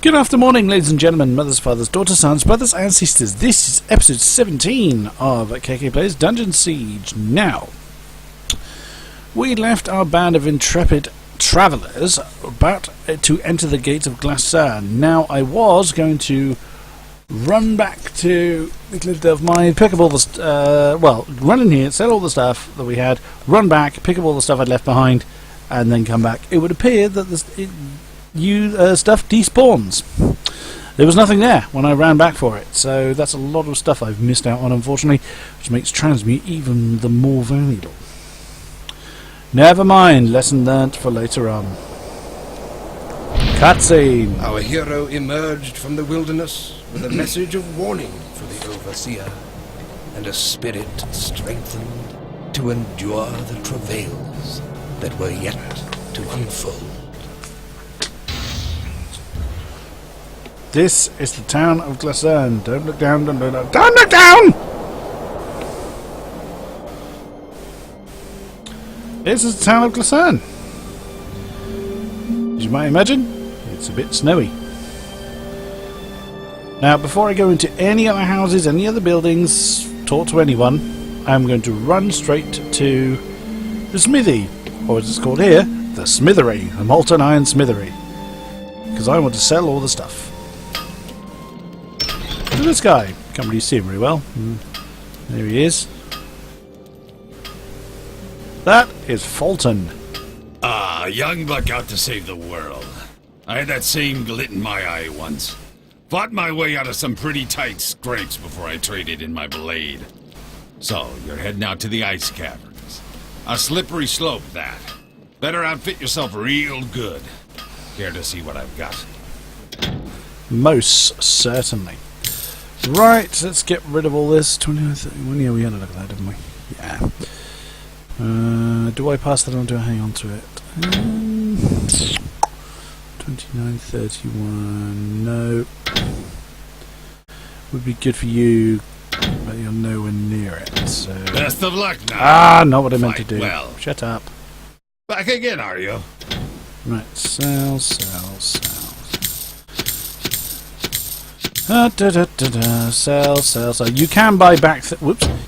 Good afternoon, ladies and gentlemen, mothers, fathers, daughters, sons, brothers and sisters. This is episode 17 of KK Plays Dungeon Siege. Now, we left our band of intrepid travellers about to enter the gates of Glacern. Now, I was going to run back to the Glitterdelve Mines, pick up all the run in here, sell all the stuff that we had, run back, pick up all the stuff I'd left behind, and then come back. It would appear that stuff despawns. There was nothing there when I ran back for it, so that's a lot of stuff I've missed out on, unfortunately, which makes transmute even the more valuable. Never mind, lesson learnt for later on. Cutscene. Our hero emerged from the wilderness with a message of warning for the Overseer, and a spirit strengthened to endure the travails that were yet to unfold. This is the town of Glacern. Don't look down, don't look down. Don't look down! This is the town of Glacern. As you might imagine, it's a bit snowy. Now, before I go into any other houses, any other buildings, talk to anyone, I'm going to run straight to the smithy, or as it's called here, the smithery, the molten iron smithery, because I want to sell all the stuff. Look at this guy. Can't really see him very well. There he is. That is Fulton. Ah, young buck out to save the world. I had that same glit in my eye once. Fought my way out of some pretty tight scrapes before I traded in my blade. So, you're heading out to the ice caverns. A slippery slope, that. Better outfit yourself real good. Care to see what I've got? Most certainly. Right, let's get rid of all this. 29, 31, yeah, we had a look at that, didn't we? Yeah. Do I pass that on to hang on to it? 29, 31, no. Would be good for you, but you're nowhere near it, so... Best of luck now! Ah, not what I meant to do. Well. Shut up. Back again, are you? Right, sell. Sell. You can buy back.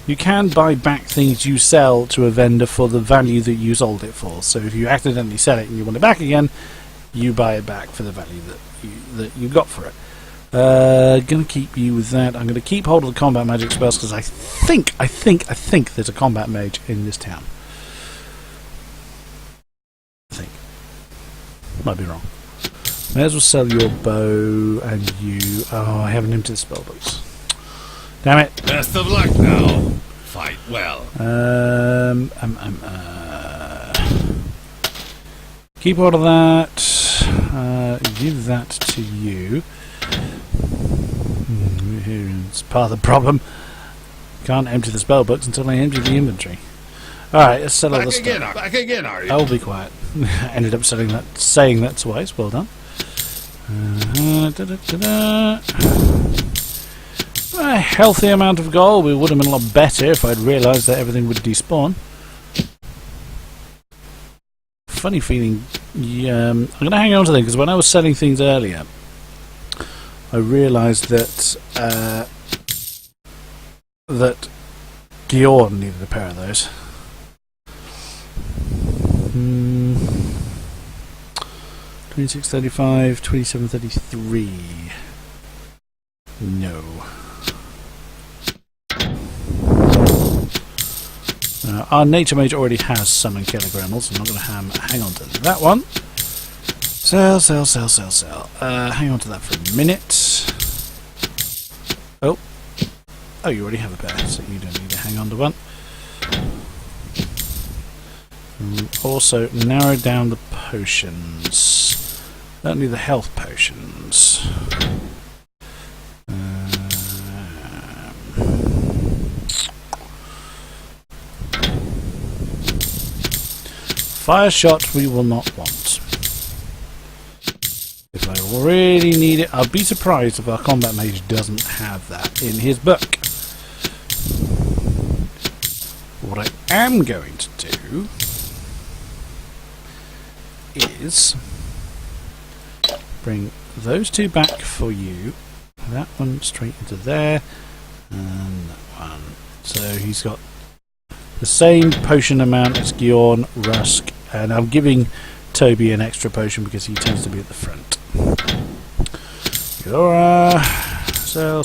You can buy back things you sell to a vendor for the value that you sold it for. So if you accidentally sell it and you want it back again, you buy it back for the value that you got for it. Gonna keep you with that. I'm gonna keep hold of the combat magic spells because I think there's a combat mage in this town. I think. Might be wrong. May as well sell your bow and you... Oh, I haven't emptied the spell books. Damn it. Best of luck now. Fight well. Keep hold of that. Give that to you. It's part of the problem. Can't empty the spell books until I empty the inventory. Alright, let's sell all the stuff. Back again, are you? I'll be quiet. Ended up saying that twice. Well done. A healthy amount of gold. We would have been a lot better if I'd realised that everything would despawn. Funny feeling. I'm going to hang on to them because when I was selling things earlier, I realised that that Glacern needed a pair of those. 2635, 2733. No. Our nature mage already has summon kilograms. I'm not going to hang on to that one. Sell. Hang on to that for a minute. Oh, you already have a pair, so you don't need to hang on to one. Also, narrow down the potions. Only the health potions. Fire shot we will not want. If I really need it, I'll be surprised if our combat mage doesn't have that in his book. What I am going to do is bring those two back for you. That one straight into there. And that one. So he's got the same potion amount as Gyorn, Rusk, and I'm giving Toby an extra potion because he tends to be at the front. Eudora, sell.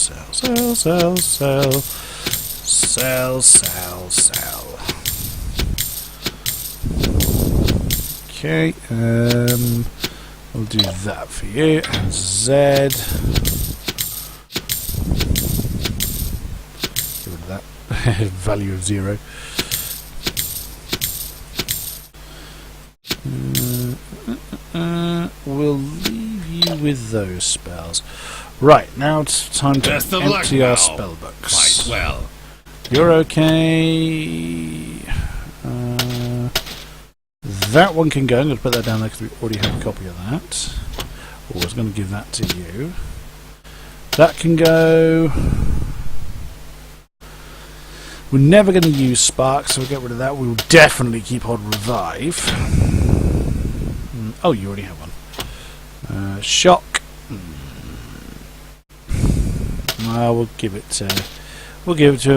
Okay, we'll do that for you. And Zed. Get rid of that. Value of 0. We'll leave you with those spells. Right, now it's time to empty our spell books. Quite well. You're okay. That one can go. I'm going to put that down there because we already have a copy of that. I was going to give that to you. That can go. We're never going to use Spark, so we'll get rid of that. We will definitely keep on Revive. Oh, you already have one. Shock. We'll give it to him.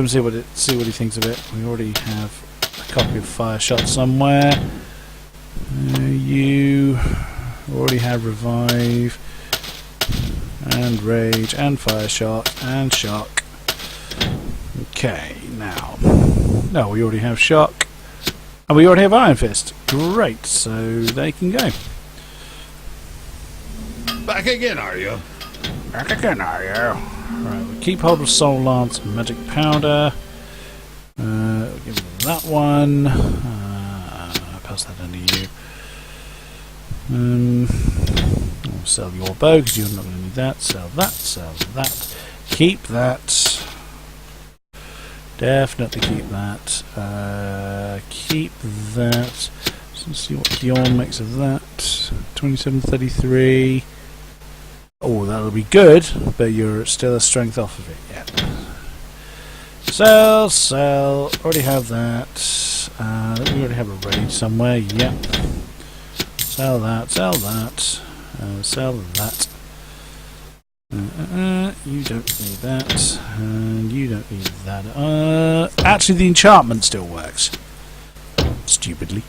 See what he thinks of it. We already have a copy of Fire Shot somewhere. You already have Revive and Rage and Fire Shot and Shock. Okay, now. No, we already have Shock. And we already have Iron Fist. Great, so they can go. Back again, are you? Back again, are you? Right, we'll keep hold of Soul Lance and Magic Powder. We'll give them that one. Pass that under you. We'll sell your bow because you're not going to need that. Sell that. Keep that. Definitely keep that. Keep that. Let's see what Gyorn makes of that. 2733. Oh, that'll be good, but you're still a strength off of it. Yeah. Sell. Already have that. We already have a rage somewhere. Yep. Sell that. Sell that. You don't need that, and you don't need that. Actually, the enchantment still works. Stupidly.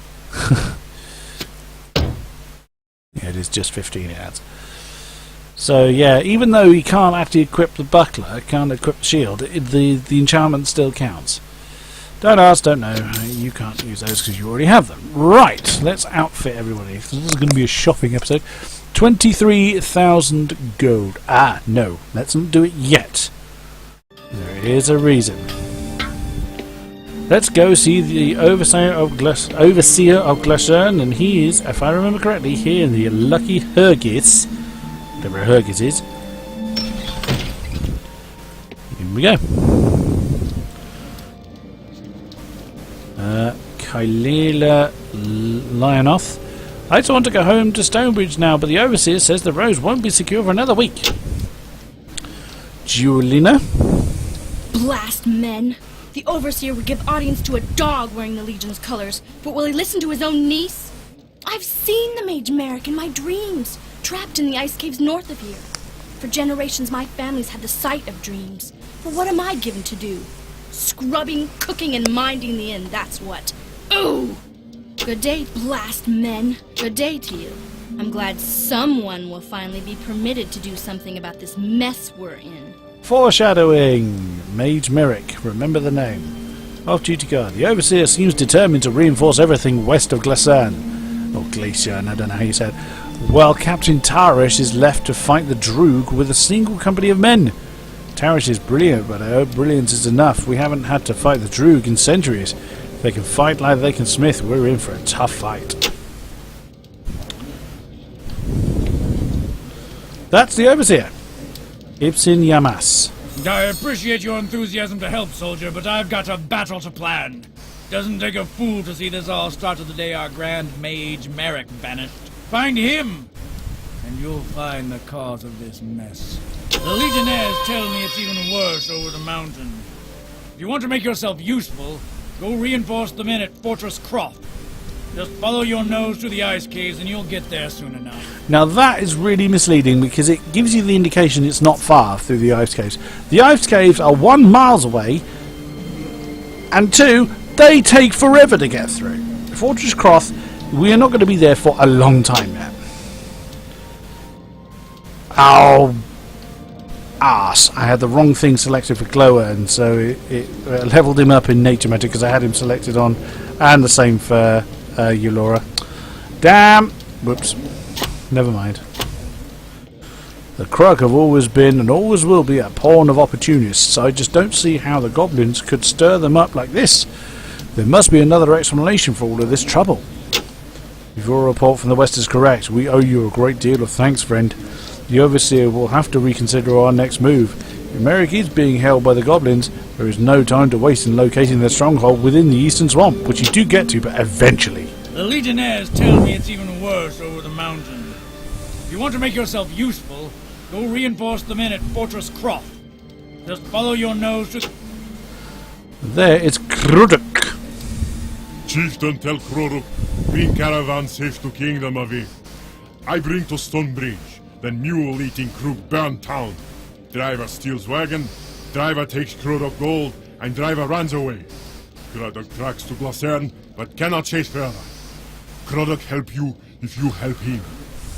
Yeah, it is just 15 it adds. So yeah, even though he can't actually equip the buckler, can't equip the shield, the enchantment still counts. Don't ask, don't know. You can't use those because you already have them. Right, let's outfit everybody. This is going to be a shopping episode. 23,000 gold. No, let's not do it yet. There is a reason. Let's go see the Overseer of Glacern, and he is, if I remember correctly, here in the Lucky Hergis. Whatever Hergis is. Here we go. Kylila Lionoth. I just want to go home to Stonebridge now, but the Overseer says the roads won't be secure for another week. Julina? Blast men! The Overseer would give audience to a dog wearing the Legion's colors, but will he listen to his own niece? I've seen the Mage Merrick in my dreams, trapped in the ice caves north of here. For generations my family's had the sight of dreams, but what am I given to do? Scrubbing, cooking, and minding the inn, that's what. Ooh! Good day, blast men. Good day to you. I'm glad someone will finally be permitted to do something about this mess we're in. Foreshadowing. Mage Merrick. Remember the name. Off-duty guard. The Overseer seems determined to reinforce everything west of Glacern. Or Glacern, I don't know how you said. While Captain Tarish is left to fight the Droog with a single company of men. Tarish is brilliant, but I hope brilliance is enough. We haven't had to fight the Droog in centuries. If they can fight like they can smith, we're in for a tough fight. That's the Overseer. Ibsen Yamas. I appreciate your enthusiasm to help, soldier, but I've got a battle to plan. Doesn't take a fool to see this all start to the day our Grand Mage Merrick vanished. Find him, and you'll find the cause of this mess. The Legionnaires tell me it's even worse over the mountain. If you want to make yourself useful, go reinforce the men at Fortress Croft. Just follow your nose through the ice caves and you'll get there soon enough. Now that is really misleading because it gives you the indication it's not far through the ice caves. The ice caves are 1 mile away, and 2, they take forever to get through. Fortress Cross, we are not going to be there for a long time yet. Oh, arse. I had the wrong thing selected for Glacern, so it leveled him up in Nature Magic because I had him selected on, and the same for Eulora. Damn! Whoops. Never mind. The Krug have always been and always will be a pawn of opportunists. I just don't see how the goblins could stir them up like this. There must be another explanation for all of this trouble. If your report from the west is correct, we owe you a great deal of thanks, friend. The Overseer will have to reconsider our next move. If Merrick is being held by the goblins, there is no time to waste in locating their stronghold within the Eastern Swamp, which you do get to, but eventually. The Legionnaires tell me it's even worse over the mountain. If you want to make yourself useful, go reinforce the men at Fortress Croft. Just follow your nose to... There is Kruduk. Chieftain, tell Kroruk, bring caravan safe to Kingdom of Eve. I bring to Stonebridge, then mule-eating Krug burn town. Driver steals wagon, driver takes Kroruk gold, and driver runs away. Kroruk tracks to Glacern, but cannot chase further. Kroruk help you if you help him.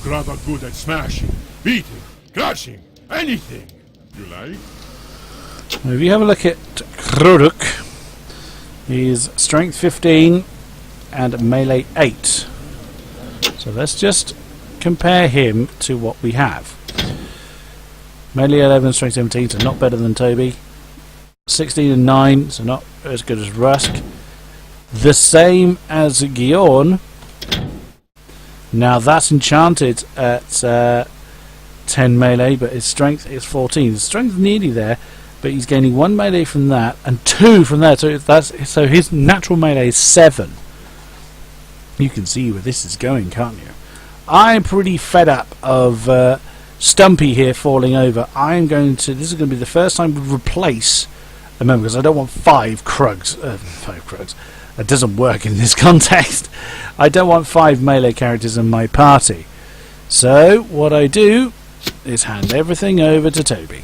Kroruk good at smashing, beating, crushing, anything. You like? If you have a look at Kruduk, he's strength 15 and melee 8. So let's just compare him to what we have. Melee 11, strength 17, so not better than Toby. 16 and 9, so not as good as Rusk. The same as Giorn. Now that's enchanted at 10 melee, but his strength is 14. His strength is nearly there, but he's gaining 1 melee from that and 2 from there. So his natural melee is 7. You can see where this is going, can't you? I'm pretty fed up of Stumpy here falling over. This is going to be the first time we replace a member, because I don't want 5 Krugs. 5 Krugs. That doesn't work in this context. I don't want 5 melee characters in my party. So what I do is hand everything over to Toby.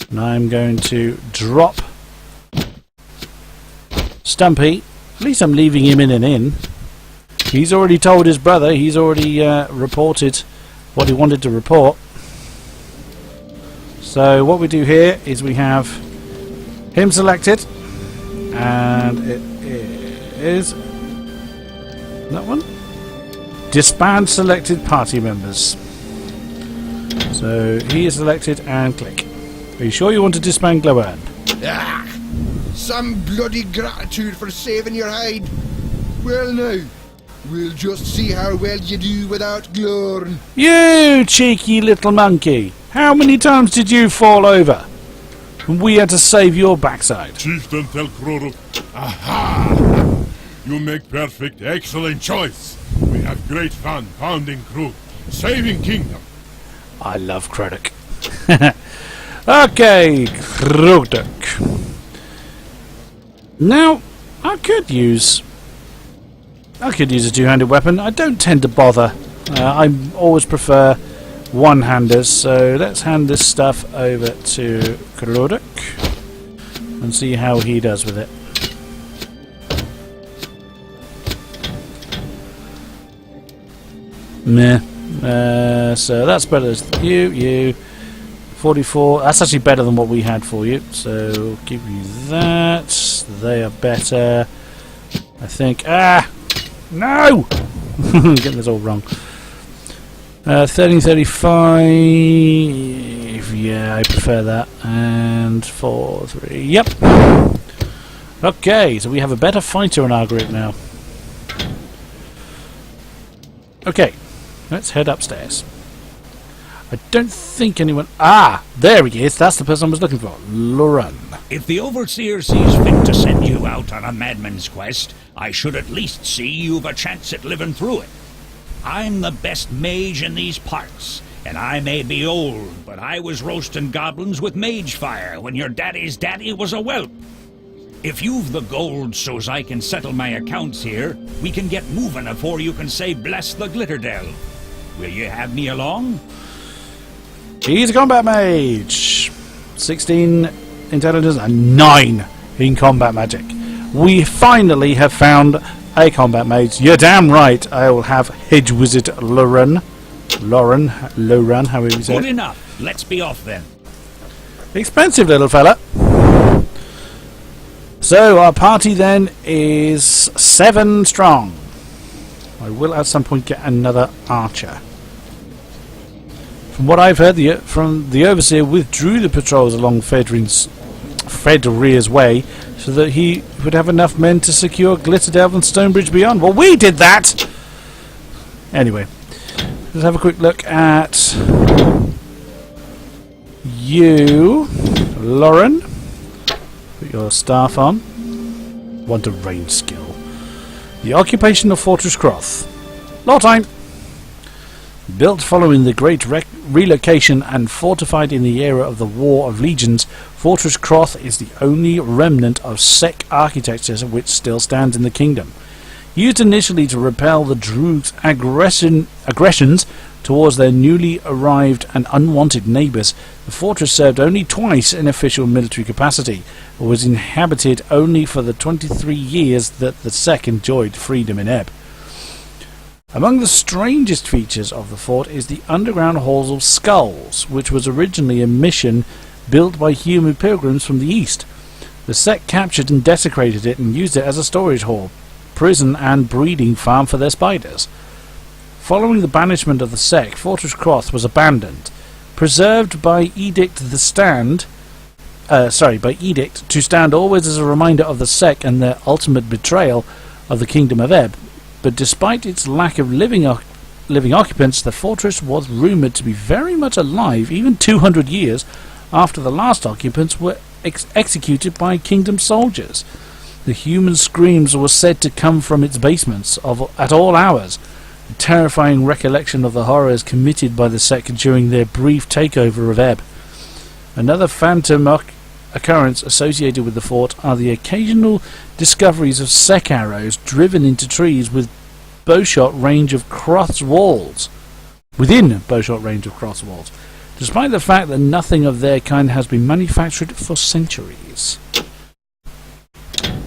And I'm going to drop Stumpy. At least I'm leaving him in an inn. He's already told his brother. He's already reported what he wanted to report. So what we do here is we have him selected, and it is that one. Disband selected party members. So he is selected, and click. Are you sure you want to disband Glacern? Ah! Some bloody gratitude for saving your hide. Well now, we'll just see how well you do without Glacern. You cheeky little monkey! How many times did you fall over? And we had to save your backside. Chieftain, tell Kroruk. Aha! You make perfect, excellent choice. We have great fun pounding Krug, saving Kingdom. I love Krodok. Okay, Krodok. Now, I could use a two-handed weapon. I don't tend to bother. I always prefer one-handers, so let's hand this stuff over to Krodok and see how he does with it. Meh. So that's better than you. 44. That's actually better than what we had for you, so we'll give you that. They are better, I think. No! I'm getting this all wrong. 1335. Yeah, I prefer that. And 43. Yep. Okay, so we have a better fighter in our group now. Okay, let's head upstairs. I don't think anyone... there he is. That's the person I was looking for. Lauren. If the Overseer sees fit to send you out on a madman's quest, I should at least see you've a chance at living through it. I'm the best mage in these parts, and I may be old, but I was roasting goblins with mage fire when your daddy's daddy was a whelp. If you've the gold so's I can settle my accounts here, we can get moving afore you can say bless the Glitterdelve. Will you have me along? He's a combat mage. 16 intelligence and 9 in combat magic. We finally have found a combat mage. You're damn right. I will have Hedge Wizard Lauren, however you say Good it. enough. Let's be off then. Expensive little fella. So our party then is 7 strong. I will at some point get another archer. From what I've heard, from the Overseer withdrew the patrols along Fredrear's way so that he would have enough men to secure Glitterdelve and Stonebridge beyond. Well, we did that! Anyway, let's have a quick look at you, Lauren. Put your staff on. Want a range skill. The occupation of Fortress Croth. Law time! Built following the Great Relocation and fortified in the era of the War of Legions, Fortress Croth is the only remnant of Sec architecture which still stands in the kingdom. Used initially to repel the Druids' aggressions towards their newly arrived and unwanted neighbours, the fortress served only twice in official military capacity, but was inhabited only for the 23 years that the Sec enjoyed freedom in Ebb. Among the strangest features of the fort is the underground Halls of Skulls, which was originally a mission built by human pilgrims from the east. The Sec captured and desecrated it and used it as a storage hall, prison and breeding farm for their spiders. Following the banishment of the Sec, Fortress Croth was abandoned, preserved by edict to stand always as a reminder of the Sec and their ultimate betrayal of the Kingdom of Ebb. But despite its lack of living occupants, the fortress was rumoured to be very much alive even 200 years after the last occupants were executed by Kingdom soldiers. The human screams were said to come from its basements at all hours, a terrifying recollection of the horrors committed by the Sec during their brief takeover of Ebb. Another phantom occurrence associated with the fort are the occasional discoveries of Sec arrows driven into trees within bowshot range of Croth's walls. Despite the fact that nothing of their kind has been manufactured for centuries.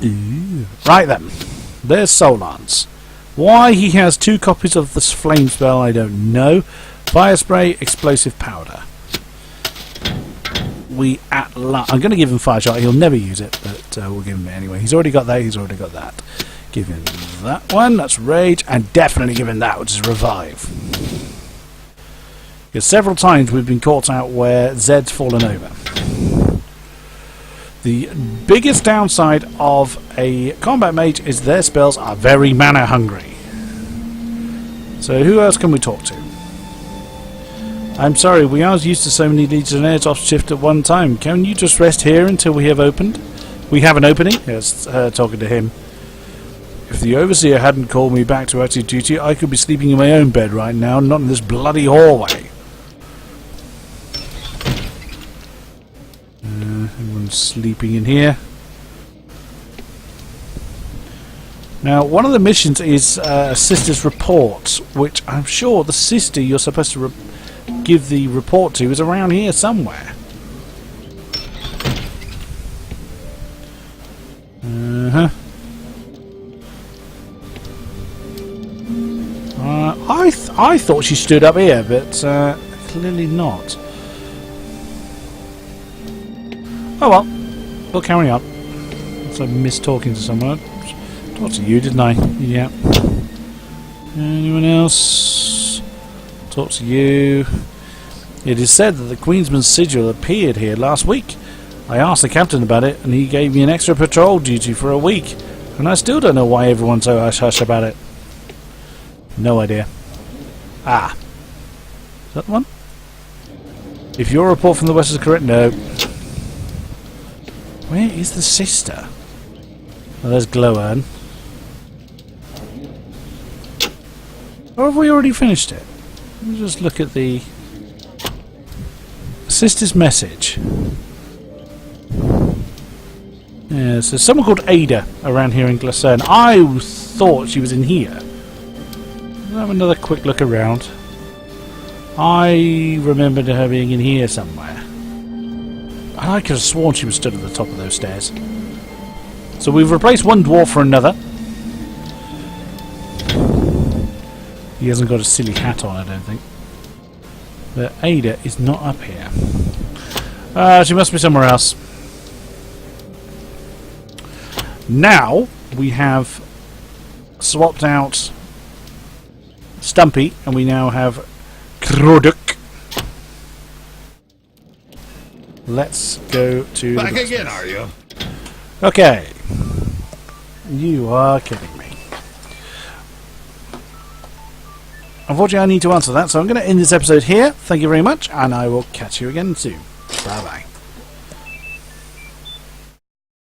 Ooh. Right then, there's Solance. Why he has 2 copies of the flame spell I don't know. Fire spray, explosive powder. I'm going to give him fire shot. He'll never use it, but we'll give him it anyway. He's already got that. Give him that one. That's rage, and definitely give him that, which is revive. Because several times we've been caught out where Zed's fallen over. The biggest downside of a combat mage is their spells are very mana hungry. So who else can we talk to? I'm sorry, we are used to so many legionnaires off shift at one time. Can you just rest here until we have opened? We have an opening? Yes, talking to him. If the Overseer hadn't called me back to active duty, I could be sleeping in my own bed right now, not in this bloody hallway. Everyone's sleeping in here. Now, one of the missions is a sister's report, which I'm sure the sister you're supposed to give the report to is around here somewhere. I thought she stood up here, but clearly not. Oh well, we'll carry on. So I missed talking to someone. Talked to you, didn't I? Yeah. Anyone else? Talk to you. It is said that the Queensman's sigil appeared here last week. I asked the captain about it, and he gave me an extra patrol duty for a week. And I still don't know why everyone's so hush-hush about it. No idea. Ah. Is that the one? If your report from the west is correct, no. Where is the sister? Oh, there's Glacern. Or have we already finished it? Let me just look at the sister's message. Yeah, so someone called Ada around here in Glacern. I thought she was in here. Let's have another quick look around. I remembered her being in here somewhere. I could have sworn she was stood at the top of those stairs. So we've replaced one dwarf for another. He hasn't got a silly hat on, I don't think. But Ada is not up here. She must be somewhere else. Now we have swapped out Stumpy, and we now have Kroduk. Let's go to Back again, are you? Okay. You are kidding me. Unfortunately, I need to answer that, so I'm going to end this episode here. Thank you very much, and I will catch you again soon. Bye-bye.